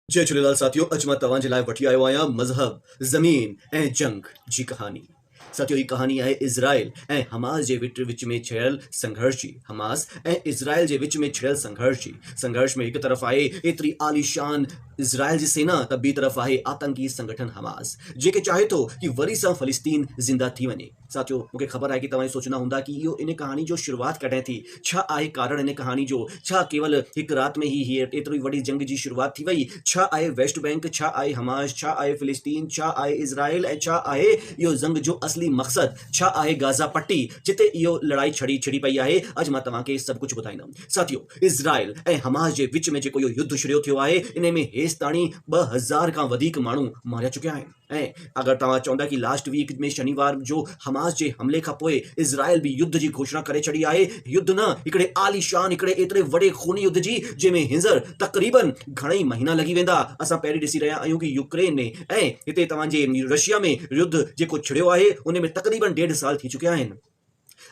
जय झूलेलाल साथियों, अॼु मां तव्हांजे लाइ वठी आयो आहियां मज़हब, ज़मीन ऐं जंग जी कहानी। साथियों, ही कहानी आहे इज़राइल ऐं हमास जे विच में छिड़ियल संघर्ष जी। हमास ऐं इज़राइल जे विच में छिड़ियल संघर्ष में हिकु तरफ़ आहे एतिरी आलीशान इज़राइल जी सेना, त ॿी तरफ़ आहे आतंकी संगठन हमास, जेके चाहे थो कि वरी सां फ़लस्तीन ज़िंदा थी वञे। साथियों, मूंखे ख़बर आहे कि तव्हां सोचंदा हूंदा कि इहो इन कहानी जो शुरुआत कॾहिं थी, छा आहे कारण इन कहानी जो, छा केवल हिकु राति में ही एतिरी वॾी जंग जी शुरुआत थी वई, छा आहे वेस्ट बैंक, छा आहे हमास, छा आहे फ़िलिस्तीन, छा आहे इज़राइल ऐं छा आहे इहो जंग जो असली मक़सद, छा आहे गाज़ा पट्टी जिते इहो लड़ाई छिड़ी पई आहे। अॼु मां तव्हांखे सभु कुझु ॿुधाईंदुमि। साथियों, इज़राइल ऐं हमास जे विच में जेको इहो युद्ध शुरू थियो आहे, इन में हेसि ताणी 2000 खां वधीक माण्हू मारिया चुकिया आहिनि। ऐं अगरि तव्हां चवंदा कि लास्ट वीक में शनिवार जो हमास जे हमले खां पोइ इज़राइल बि युद्ध जी घोषणा करे छॾी आहे, युद्ध न हिकिड़े आलीशान, हिकिड़े एतिरे वॾे खूनी युद्ध जी, जंहिंमें हींअर तक़रीबन घणई महीना लॻी वेंदा। असां पहिरीं ॾिसी रहिया आहियूं कि यूक्रेन में ऐं हिते तव्हांजे रशिया में युद्ध जेको छिड़ियो आहे, उन में तक़रीबन 1.5 साल थी चुकिया आहिनि।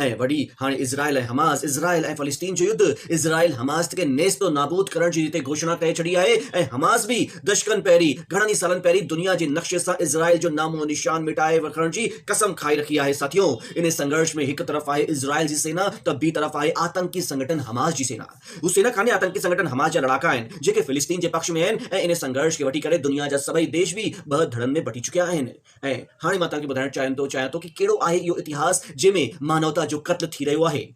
ऐं वरी हाणे इज़राइल ऐं हमास, इज़राइल ऐं फ़लस्तीन जो युद्ध, इज़राइल हमास खे नेस्तो नाबूद करण जी हिते घोषणा करे छॾी आहे, ऐं हमास बि दशकनि पहिरीं, घणनि सालनि पहिरीं दुनिया जे नक्शे सां इज़राइल जो नामो निशान मिटाए रखण जी कसम खाई रखी आहे। साथियों, इन संघर्ष में हिकु तरफ़ आहे इज़राइल जी सेना, त ॿी तरफ़ आहे आतंकी संगठन हमास जी सेना। हू सेना कान्हे आतंकी संगठन हमास जा लड़ाका आहिनि, जेके फ़िलिस्तीन जे पक्ष में आहिनि, ऐं इन संघर्ष खे वठी करे दुनिया जा सभई देश बि ॿ धड़नि में बटी चुकिया आहिनि। ऐं हाणे मां तव्हांखे ॿुधाइणु चाहियां थो कि कहिड़ो आहे इहो इतिहास जंहिंमें मानवता जो क़त्ल थी रहियो आहे।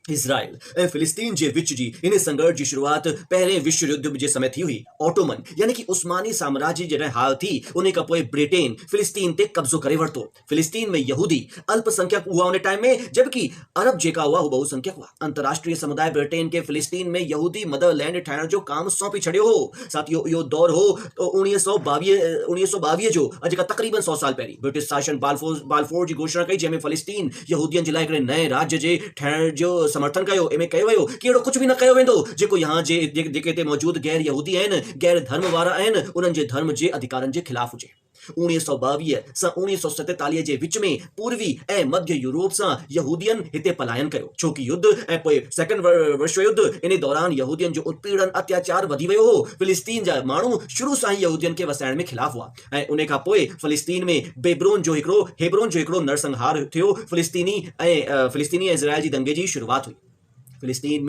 इज़राइल ऐं फ़िलिस्तीन जे विच जी इन संघर्ष जी शुरुआत पहिरें विश्व युद्ध जे समय थी हुई। ऑटोमन यानी कि उस्मानी साम्राज्य जॾहिं हाल थी, उन खां पोइ ब्रिटेन फ़िलिस्तीन ते कब्ज़ो करे वरितो। फ़िलिस्तीन में यहूदी अल्पसंख्यक हुआ उन टाइम में, जबकि अरब जेका हुआ, हू बहुसंख्यक हुआ। अंतर्राष्ट्रीय समुदाय ब्रिटेन के फ़िलिस्तीन में यहूदी मदरलैंड ठाहिण जो काम सौंपी छॾियो हो। साथियों, इहो दौर हो 1922 जो, अॼु खां तक़रीबन 100 साल पहिरीं। ब्रिटिश शासन बालफोर जी घोषणा कई, जंहिंमें फ़लस्तीन यहूदियनि जे लाइ हिकिड़े नए राज्य जे ठहिण जो समर्थन कयो। इनमें कयो वियो कि अहिड़ो कुझु बि न कयो वेंदो जेको यहाँ जेके हिते मौजूद गैर यहूदी आहिनि, गैर धर्म वारा आहिनि, उन्हनि जे धर्म जे अधिकारनि जे ख़िलाफ़ हुजे। 1922 सां 1947 जे विच में पूर्वी ऐं मध्य यूरोप सां यहूदियनि हिते पलायन कयो, छो कि युद्ध ऐं पोइ सेकेंड विश्व युद्ध, इन दौरान यहूदियनि जो उत्पीड़न अत्याचार वधी वियो हो। फ़िलिस्तीन जा माण्हू शुरू सां ई यहूदियनि खे वसाइण में ख़िलाफ़ हुआ, ऐं उन खां पोइ फ़िलिस्तीन में हेब्रोन जो हिकिड़ो नरसंहार थियो। फ़िलिस्तीनी ऐं इज़राइल जी दंगे जी शुरुआत हुई। फ़िलिस्तीन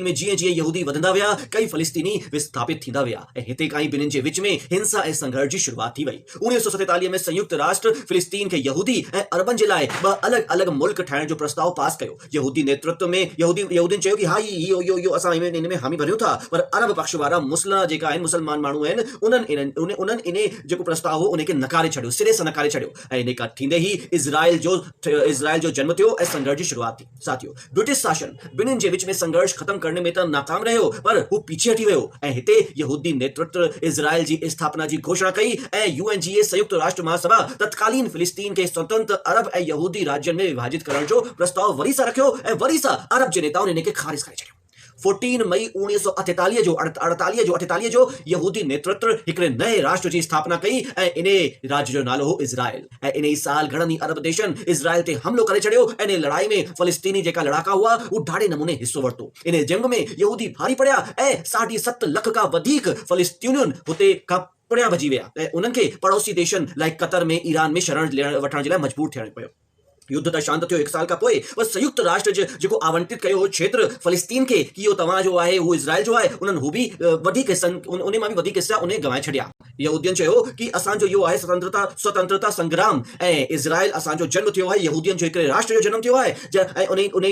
में जीअं जीअं यहूदी वधंदा विया, कई फ़लस्तीनी विस्थापित थींदा विया, ऐं हिते खां ई ॿिन्हिनि जे विच में हिंसा ऐं संघर्ष जी शुरुआत थी वई। 1947 में संयुक्त राष्ट्र फ़िलिस्तीन खे यहूदी ऐं अरबनि जे लाइ 2 अलॻि अलॻि मुल्क ठाहिण जो प्रस्ताव पास कयो। यहूदी नेतृत्व में यहूदियुनि चयो कि हा, इहो असां इन में हामी भरियूं था, पर अरब पक्ष वारा मुसलमान माण्हू आहिनि, उन्हनि इन जेको प्रस्ताव हो उन खे नकारे छॾियो, सिरे सां नकारे छॾियो, ऐं इन खां थींदे ई इज़राइल जो जन्म थियो ऐं संघर्ष जी शुरुआत थी। साथियों, ब्रिटिश शासन ॿिन्हिनि जे विच में संघर्ष खत्म करने में त नाकाम रहियो, पर हू पीछे हटी वियो, ऐं हिते यहूदी नेतृत्व इज़राइल जी स्थापना जी घोषणा कई, ऐं UNGA संयुक्त राष्ट्र महासभा तत्कालीन फ़िलिस्तीन खे स्वतंत्र अरब ऐं यहूदी राज्यनि में विभाजित करण जो प्रस्ताव वरी सां रखियो, ऐं वरी सां अरब जे नेताउनि इन खे ख़ारिज करे छॾियो। 14 मई 1948 जो यहूदी नेतृत्व हिकिड़े नए राष्ट्र जी स्थापना कई, ऐं इन राज्य जो नालो हो इज़राइल। ऐं इन ई साल घणनि ई अरब देशनि इज़राइल ते हमलो करे छॾियो, ऐं इन लड़ाई में फ़लस्तीनी जेका लड़ाका हुआ, हू ढाढे नमूने हिस्सो वरितो। इन जंग में यहूदी भारी पड़िया, ऐं 7.5 लख खां वधीक फ़लस्तीनियुनि हुते खां पुणिया भॼी विया, ऐं उन्हनि खे पड़ोसी देशनि लाइ कतर में, ईरान में शरण वठण जे लाइ मजबूर थियणो पियो। युद्ध त शांत थियो 1 साल खां पोइ, पर संयुक्त राष्ट्र जेको आवंटित कयो हो क्षेत्र फ़लस्तीन खे कि इहो तव्हांजो आहे, हू इज़राइल जो आहे, उन्हनि हू बि वधीक उन मां बि वधीक हिस्सा उन गंवाए छॾिया। यहूदियनि चयो कि असांजो इहो आहे स्वतंत्रता संग्राम, ऐं इज़राइल असांजो जन्म थियो आहे, यहूदियनि जो हिकिड़े राष्ट्र जो जन्म थियो आहे। ऐं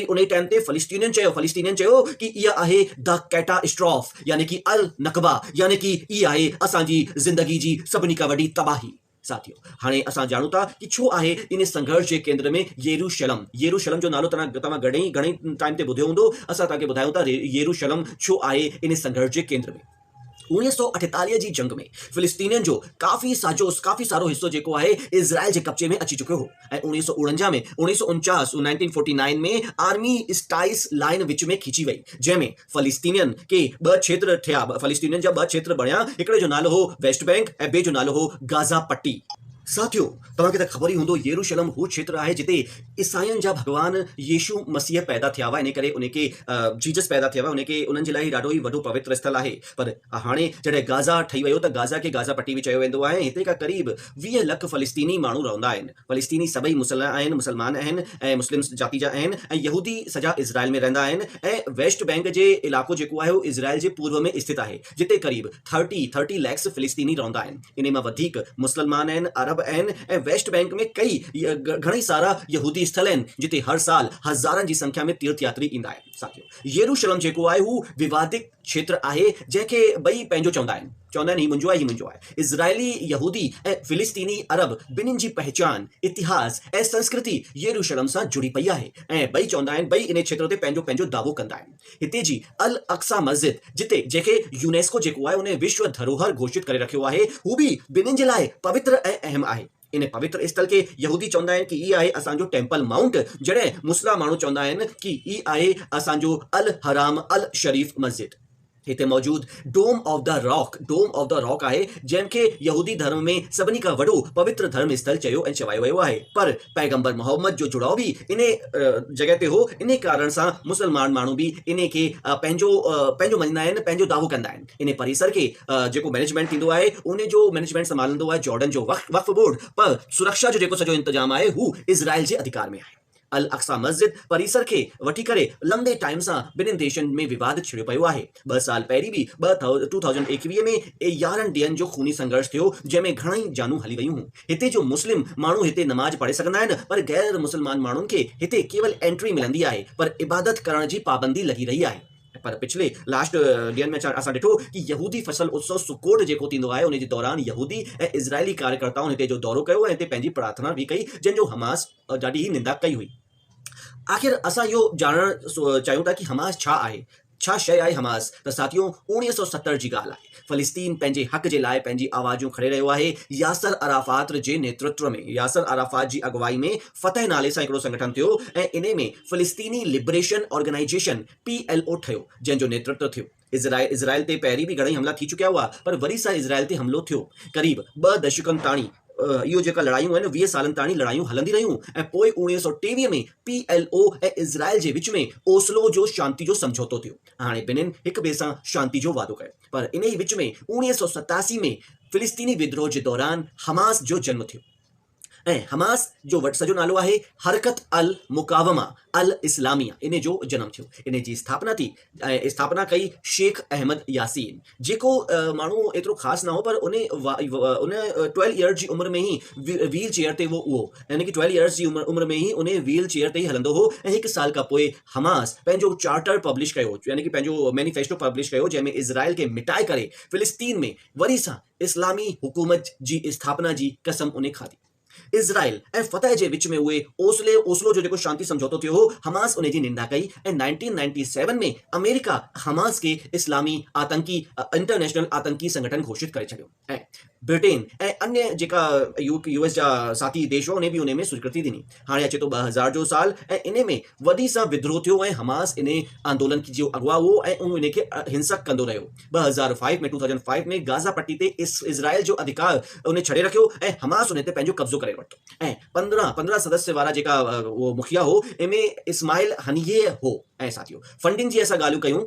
उन टाइम ते फ़लस्तीनियनि चयो कि इहा आहे द कैटास्ट्रॉफ, यानी कि अल नकबा, यानी कि इहा आहे असांजी ज़िंदगी जी सभिनी खां वॾी तबाही। साथियों, हाणे असां ॼाणूं था कि छो आहे इन संघर्ष जे केंद्र में येरूशलम जो नालो तव्हां घणेई टाइम ते ॿुधियो हूंदो। असां तव्हांखे ॿुधायूं था येरूशलम छो आहे इन संघर्ष जे केंद्र में। 1948 जी जंग में फ़िलिस्तीनियनि जो काफ़ी सारो हिस्सो जेको आहे इज़राइल जे कब्जे में अची चुकियो हो, ऐं 1949 में आर्मी स्टाइस लाइन विच में खींची वई, जंहिंमें फ़लस्तीनियनि खे 2 क्षेत्र थिया। फ़लस्तीनियनि जा 2 क्षेत्र बणिया, हिकिड़े जो नालो हो वेस्ट बैंक ऐं ॿिए जो नालो हो गाज़ा पट्टी। साथियों, तव्हांखे त ख़बर ई हूंदो, यरूशलम हू क्षेत्र आहे जिते ईसाइयुनि जा भॻवान यीशु मसीह पैदा थिया हुआ। इन करे उनखे जीसस पैदा थिया हुआ, उनखे उन्हनि जे लाइ ॾाढो ई वॾो पवित्र स्थल आहे। पर हाणे जॾहिं गाज़ा ठही वियो त गाज़ा खे गाज़ा पट्टी बि चयो वेंदो आहे। हिते खां क़रीब 20 लख फ़लस्तीनी माण्हू रहंदा आहिनि। फ़लस्तीनी सभई मुसलमान आहिनि ऐं मुस्लिम जाति जा आहिनि ऐं यहूदी सॼा इज़राइल में रहंदा आहिनि। ऐं वेस्ट बैंक जे इलाइक़ो जेको आहे उहो इज़राइल जे पूर्व में स्थित आहे, जिते क़रीब 30 लैक्स फ़िलिस्तीनी रहंदा आहिनि। इन मां वधीक मुसलमान आहिनि, अरब आहिनि ऐं वेस्ट बैंक में घणई सारा यहूदी स्थल आहिनि जिते हर साल हज़ारनि जी संख्या में तीर्थयात्री ईंदा आहिनि। साथियों, यरूशलम जेको आहे हू विवादित क्षेत्र आहे, जंहिंखे ॿई पंहिंजो चवंदा आहिनि ही मुंहिंजो आहे, ही मुंहिंजो आहे। इज़राइली यहूदी ऐं फ़िलिस्तीनी अरब ॿिन्हिनि जी पहचान, इतिहास ऐं संस्कृति यरूशलम सां जुड़ी पई आहे ऐं ॿई चवंदा आहिनि, ॿई इन क्षेत्र ते पंहिंजो पंहिंजो दावो कंदा आहिनि। हिते जी अल अक्सा मस्जिद जंहिंखे यूनेस्को जेको आहे उन विश्व धरोहर घोषित करे रखियो आहे, हू बि ॿिन्हिनि जे लाइ पवित्र ऐं अहम आहे। इन पवित्र स्थल खे यहूदी चवंदा आहिनि कि ई आहे असांजो टेम्पल माउंट, जॾहिं मुस्लिम माण्हू चवंदा आहिनि कि ई आहे असांजो अल हराम अल शरीफ मस्जिद। हिते मौजूद डोम ऑफ द रॉक आहे, जंहिंखे यहूदी धर्म में सभिनी खां वॾो पवित्र धर्म स्थल चवायो वियो आहे। पर पैगंबर मोहम्मद जो जुड़ाव बि इन जॻह ते हो। इन कारण सां मुसलमान माण्हू बि इन खे पंहिंजो मञंदा आहिनि, पंहिंजो दावो कंदा आहिनि। इन परिसर खे जेको मैनेजमेंट थींदो आहे, उन जो मैनेजमेंट संभालंदो आहे जॉर्डन जो वक्फ बोर्ड, पर सुरक्षा जो जेको सॼो इंतजाम आहे हू इज़राइल जे अधिकार में आहे। अल अक्सा मस्जिद परिसर खे वठी करे लंबे टाइम सां ॿिन्हिनि देशनि में विवाद छिड़ियो पियो आहे। 2 साल पहिरीं बि 2021 में 11 ॾींहंनि जो खूनी संघर्ष थियो, जंहिंमें घणई जानूं हली वयूं। हिते जो मुस्लिम माण्हू हिते नमाज़ पढ़े सघंदा आहिनि, पर गैर मुसलमान माण्हुनि खे हिते केवल एंट्री मिलंदी आहे, पर इबादत करण जी पाबंदी लगी रही आहे। पर पिछले लास्ट ॾींहंनि में असां ॾिठो कि यहूदी फसल उत्सव सुकोट जेको थींदो आहे, उन जे दौरान यहूदी ऐं इज़राइली कार्यकर्ताउनि हिते जो दौरो कयो ऐं हिते पंहिंजी प्रार्थना बि कई, जंहिंजो हमास ॾाढी ई निंदा कई हुई। आख़िर असां इहो ॼाणणु चाहियूं था कि हमास छा आहे, छा शइ आहे हमास? त साथियों, 1970 जी ॻाल्हि आहे। फ़लस्तीन पंहिंजे हक़ जे लाइ पंहिंजी आवाज़ूं खणे रहियो आहे। यासर अराफ़ात जे नेतृत्व में, यासर अराफ़ात जी अगुवाई में फ़तह नाले सां हिकिड़ो संगठन थियो ऐं इन में फ़लस्तीनी लिबरेशन ऑर्गेनाइजेशन PLO ठहियो, जंहिंजो नेतृत्व थियो। इज़राइल ते पहिरीं बि घणई हमला थी चुकिया हुआ, पर वरी सां इज़राइल ते हमलो थियो। क़रीब 2 दशकनि ताणी इहो जेका लड़ायूं आहिनि, 20 सालनि ताणी लड़ायूं हलंदी रहियूं ऐं पोइ 1923 में PLO ऐं इज़राइल जे विच में ओस्लो जो शांति जो समझौतो थियो। हाणे ॿिन्हिनि हिक ॿिए सां शांति जो वादो कयो, पर इन ई विच में 1987 में फ़िलिस्तीनी विद्रोह जे दौरान हमास जो जन्म थियो ऐं हमास जो सॼो नालो आहे हरकत अल मुकावमा अल इस्लामिया। इन जो जनम थियो, इन जी स्थापना थी ऐं स्थापना कई शेख अहमद यासीन, जेको माण्हू एतिरो ख़ासि न हो, पर उन 12 ईयर्स जी उमिरि में ही व्हील चेयर ते उहो यानी कि 12 ईयर्स जी उमिरि में ही उन व्हील चेयर ते ही हलंदो हो। ऐं 1 साल खां पोइ हमास पंहिंजो चार्टर पब्लिश कयो, यानी कि पंहिंजो मैनिफेस्टो पब्लिश कयो, जंहिंमें इज़राइल खे मिटाए करे फ़िलिस्तीन में वरी सां इस्लामी हुकूमत जी स्थापना जी कसम उन खाधी। इज़राइल ऐं फ़तह जे विच में उहे ओस्लो जो जेको शांति समझौतो थियो हो, हमास उन जी निंदा कई ऐं 1997 में अमेरिका हमास खे इस्लामी आतंकी इंटरनेशनल आतंकी संगठन घोषित करे छॾियो ऐं ब्रिटेन ऐं अन्य जेका US जा साथी देश हुआ, उन बि उन में स्वीकृति ॾिनी। हाणे अचे थो 2000 जो साल ऐं इन में वॾी सां विद्रोह थियो ऐं हमास इन आंदोलन जो अगवा हुओ ऐं उहो इन खे हिंसक कंदो रहियो। 2005 में गाज़ा पट्टी ते इज़राइल जो अधिकार उन छॾे रखियो ऐं हमास उन ते पंहिंजो कब्ज़ो करे वरितो ऐं 15 सदस्य वारा जेका उहो मुखिया हो, इनमें इस्माइल हनीये हो। ऐं साथियों, फंडिंग जी असां ॻाल्हियूं कयूं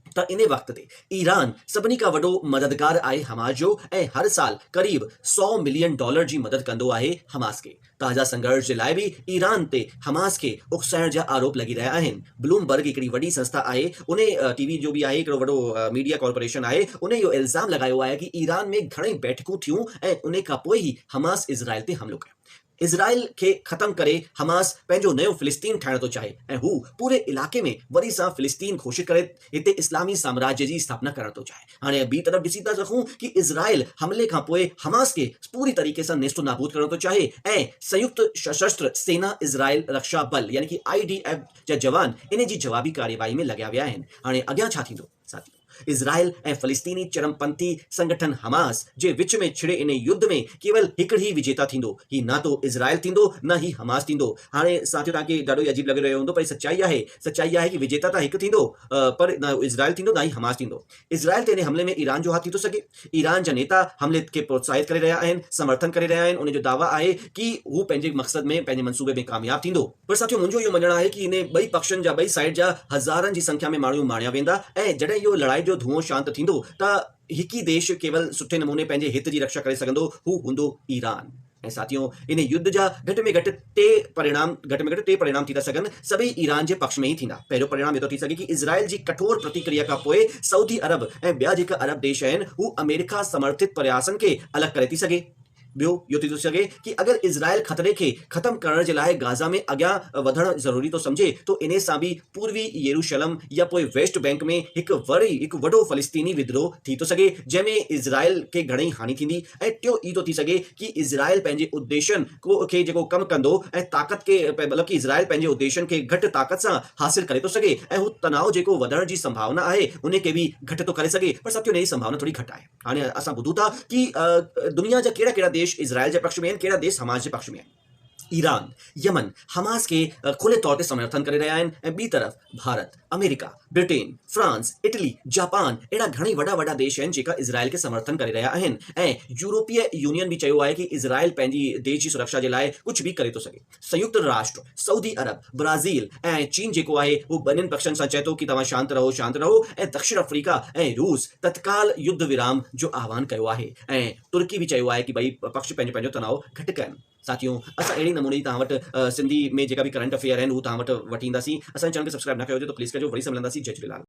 त इन वक़्त ते ईरान सभिनी खां वॾो मददगार आहे हमास जो ऐं हर साल क़रीब $100 मिलियन जी मदद कंदो आहे हमास खे। ताज़ा संघर्ष जे लाइ बि ईरान ते हमास खे उकसाइण जा आरोप लॻी रहिया आहिनि। ब्लूमबर्ग हिकिड़ी वॾी संस्था आहे, उन TV जो बि आहे, हिकिड़ो वॾो मीडिया कॉर्पोरेशन आहे, उन इहो इल्ज़ाम लॻायो आहे कि ईरान में घणई बैठकूं थियूं ऐं उन खां पोइ ई हमास इज़राइल ते हमलो कयो। इज़राइल खे ख़तमु करे हमास पंहिंजो नयो फ़िलिस्तीन ठाहिण थो चाहे ऐं हू पूरे इलाइक़े में वरी सां फ़िलिस्तीन घोषित करे हिते इस्लामी साम्राज्य जी स्थापना करण थो चाहे। हाणे ॿी तरफ़ ॾिसी था सघूं कि इज़राइल हमले खां पोइ हमास खे पूरी तरीक़े सां नेस्तो नाबूद करण थो चाहे ऐं संयुक्त सशस्त्र सेना इज़राइल रक्षा बल यानी कि IDF जा जवान इन जी जवाबी कार्यवाही में लॻिया विया आहिनि। हाणे अॻियां छा थींदो साथियों? इज़राइल ऐं फ़लस्तीनी चरमपंथी संगठन हमास जे विच में छिड़े इन युद्ध में केवल हिकिड़ो ई विजेता थींदो। ही ना तो इज़राइल थींदो न ही हमास थींदो। हाणे साथियो तव्हांखे ॾाढो ई अजीब लॻी रहियो हूंदो, पर सच्चाई आहे कि विजेता त हिकु थींदो, पर न इज़राइल थींदो न ही हमास थींदो। इज़राइल ते इन हमले में ईरान जो हथ थी थो सघे। ईरान जा नेता हमले खे प्रोत्साहित करे रहिया आहिनि, समर्थन करे रहिया आहिनि। उन जो दावा आहे कि हू पंहिंजे मक़सद में, पंहिंजे मंसूबे में कामयाब थींदो। पर साथियो मुंहिंजो इहो मञणु आहे कि इन ॿई पक्षनि जा, ॿई साइड जा हज़ारनि जी संख्या में माण्हू मारिया वेंदा, ऐं जॾहिं इहो लड़ाई जो धुओं शांत थींदो त हिकु ई देश केवल सुठे नमूने पंहिंजे हित जी रक्षा करे सघंदो, हू हूंदो ईरान। ऐं साथियों इन युद्ध जा घटि में घटि टे परिणाम थी था सघनि, सभई ईरान जे पक्ष में ई थींदा। पहिरियों परिणाम इहो थो थी सघे कि इज़राइल जी कठोर प्रतिक्रिया खां पोइ सऊदी अरब ऐं ॿिया जेका अरब देश आहिनि हू अमेरिका समर्थित प्रयासनि खे अलॻि करे थी सघे। ॿियो इहो थी थो सघे कि अगरि इज़राइल ख़तरे खे ख़तमु करण जे लाइ गाज़ा में अॻियां वधणु ज़रूरी थो सम्झे, तो इन सां बि पूर्वी यरूशलम या पोइ वेस्ट बैंक में हिकु वॾो फ़लस्तीनी विद्रोह थी थो सघे, जंहिंमें इज़राइल खे घणेई हानि थींदी। ऐं टियों ई थो थी सघे कि इज़राइल पंहिंजे उद्देश्यनि खे जेको कमु कंदो ऐं ताक़त खे, मतिलबु कि इज़राइल पंहिंजे उद्देश्यनि खे घटि ताक़त सां हासिल करे थो सघे, ऐं हू तनाव जेको वधण जी संभावना आहे उन खे बि घटि थो करे सघे। पर साथियों इन जी संभावना थोड़ी घटि आहे। हाणे असां ॿुधूं था कि दुनिया जा कहिड़ा कहिड़ा देश इज़राइल जे पक्ष में आहिनि, कहिड़ा देश हमास जे पक्ष में आहिनि। ईरान, यमन हमास के खुले तौर ते समर्थन करे रहिया आहिनि, ऐं ॿी तरफ़ Bharat, America, Britain, France, Italy, Japan अहिड़ा घणेई वॾा देश आहिनि जेका इज़राइल खे समर्थन करे रहिया आहिनि। ऐं यूरोपीय यूनियन बि चयो आहे कि इज़राइल पंहिंजी देश जी सुरक्षा जे लाइ कुझु बि करे थो सघे। संयुक्त राष्ट्र, सऊदी अरब, ब्राज़ील ऐं चीन जेको आहे हू ॿिन्हिनि पक्षनि सां चए थो कि तव्हां शांत रहो, ऐं दक्षिण अफ्रीका ऐं रूस तत्काल युद्ध विराम जो आह्वान कयो आहे, ऐं तुर्की बि चयो आहे कि ॿई पक्ष पंहिंजो तनाव घटि कनि। साथियों असां अहिड़ी नमूने तव्हां वटि सिंधी में जेका बि करंट अफेयर आहिनि हू तव्हां वटि वठी ईंदासीं। असांजे चैनल खे सब्सक्राइब न कयो हुजे तो प्लीज़ कजो। वरी सां मिलंदासीं। जय झूलेलाल।